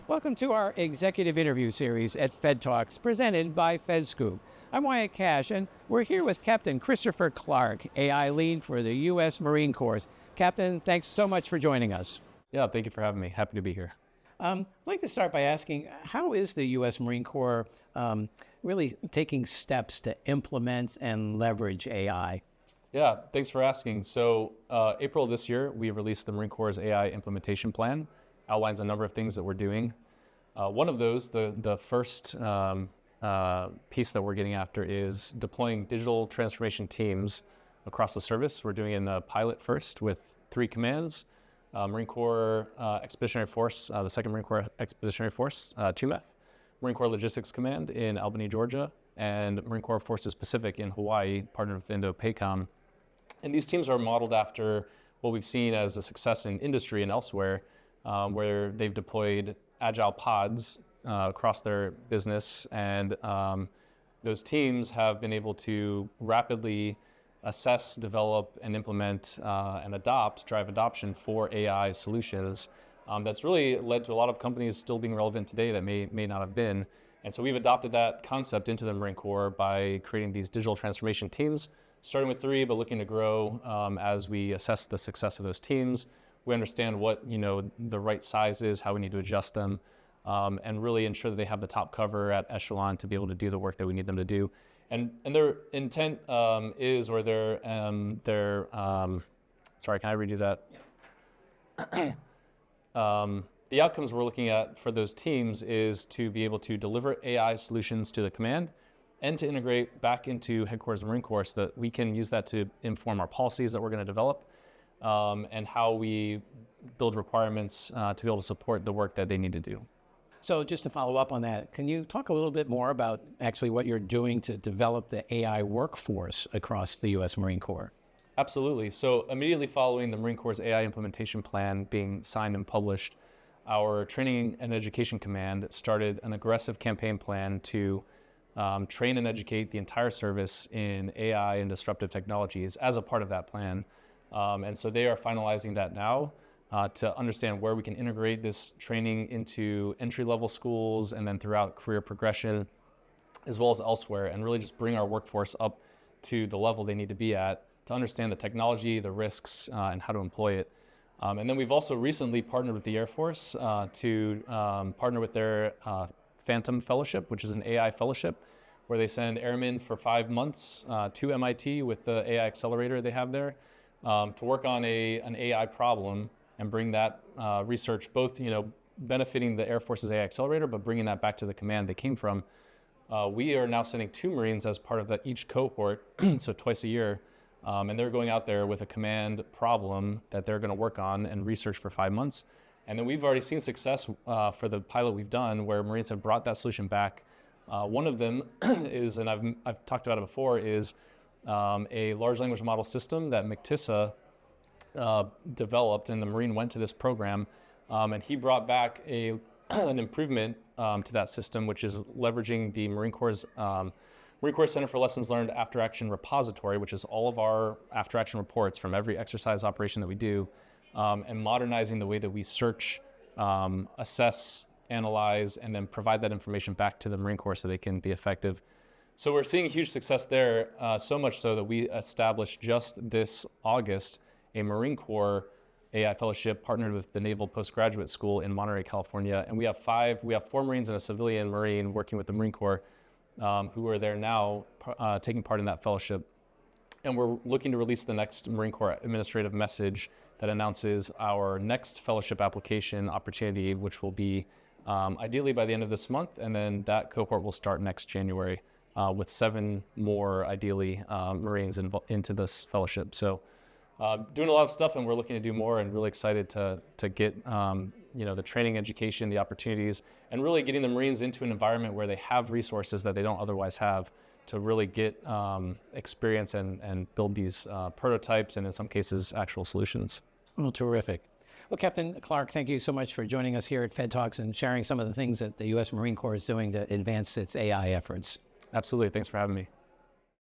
Welcome to our executive interview series at Fed Talks, presented by FedScoop. I'm Wyatt Cash, and we're here with Captain Christopher Clark, AI lead for the U.S. Marine Corps. Captain, thanks so much for joining us. Yeah, thank you for having me. Happy to be here. I'd like to start by asking, how is the U.S. Marine Corps really taking steps to implement and leverage AI? Yeah, thanks for asking. So April of this year, we released the Marine Corps' AI implementation plan. Outlines a number of things that we're doing. One of those, the first piece that we're getting after is deploying digital transformation teams across the service. We're doing it in a pilot first with 3 commands. Marine Corps Expeditionary Force, the 2nd Marine Corps Expeditionary Force, 2MEF, Marine Corps Logistics Command in Albany, Georgia, and Marine Corps Forces Pacific in Hawaii, partnered with Indo-PACOM. And these teams are modeled after what we've seen as a success in industry and elsewhere, where they've deployed agile pods across their business, and those teams have been able to rapidly assess, develop, and implement and drive adoption for AI solutions. That's really led to a lot of companies still being relevant today that may not have been. And so we've adopted that concept into the Marine Corps by creating these digital transformation teams, starting with 3, but looking to grow as we assess the success of those teams. We understand what the right size is, how we need to adjust them, and really ensure that they have the top cover at echelon to be able to do the work that we need them to do. And their intent is, or their sorry, can I redo that? The outcomes we're looking at for those teams is to be able to deliver AI solutions to the command and to integrate back into Headquarters Marine Corps so that we can use that to inform our policies that we're going to develop and how we build requirements to be able to support the work that they need to do. So just to follow up on that, can you talk a little bit more about actually what you're doing to develop the AI workforce across the U.S. Marine Corps? Absolutely. So immediately following the Marine Corps' AI implementation plan being signed and published, our Training and Education Command started an aggressive campaign plan to train and educate the entire service in AI and disruptive technologies as a part of that plan. And so they are finalizing that now to understand where we can integrate this training into entry-level schools and then throughout career progression, as well as elsewhere, and really just bring our workforce up to the level they need to be at to understand the technology, the risks, and how to employ it. And then we've also recently partnered with the Air Force to partner with their Phantom Fellowship, which is an AI fellowship, where they send airmen for 5 months to MIT with the AI accelerator they have there to work on an AI problem and bring that research, both benefiting the Air Force's AI accelerator, but bringing that back to the command they came from. We are now sending 2 Marines as part of each cohort, so twice a year, and they're going out there with a command problem that they're going to work on and research for 5 months. And then we've already seen success for the pilot we've done where Marines have brought that solution back. One of them is, and I've talked about it before, is a large language model system that MCTISA developed, and the Marine went to this program, and he brought back an improvement to that system, which is leveraging the Marine Corps' Center for Lessons Learned After Action Repository, which is all of our after action reports from every exercise operation that we do, and modernizing the way that we search, assess, analyze, and then provide that information back to the Marine Corps so they can be effective. So we're seeing huge success there, so much so that we established just this August a Marine Corps AI fellowship partnered with the Naval Postgraduate School in Monterey, California. And we have 4 Marines and a civilian Marine working with the Marine Corps who are there now taking part in that fellowship. And we're looking to release the next Marine Corps administrative message that announces our next fellowship application opportunity, which will be ideally by the end of this month. And then that cohort will start next January with 7 more, ideally, Marines into this fellowship. So doing a lot of stuff, and we're looking to do more, and really excited to get the training, education, the opportunities, and really getting the Marines into an environment where they have resources that they don't otherwise have to really get experience and build these prototypes and in some cases actual solutions. Well, terrific. Well, Captain Clark, thank you so much for joining us here at Fed Talks and sharing some of the things that the U.S. Marine Corps is doing to advance its AI efforts. Absolutely. Thanks for having me.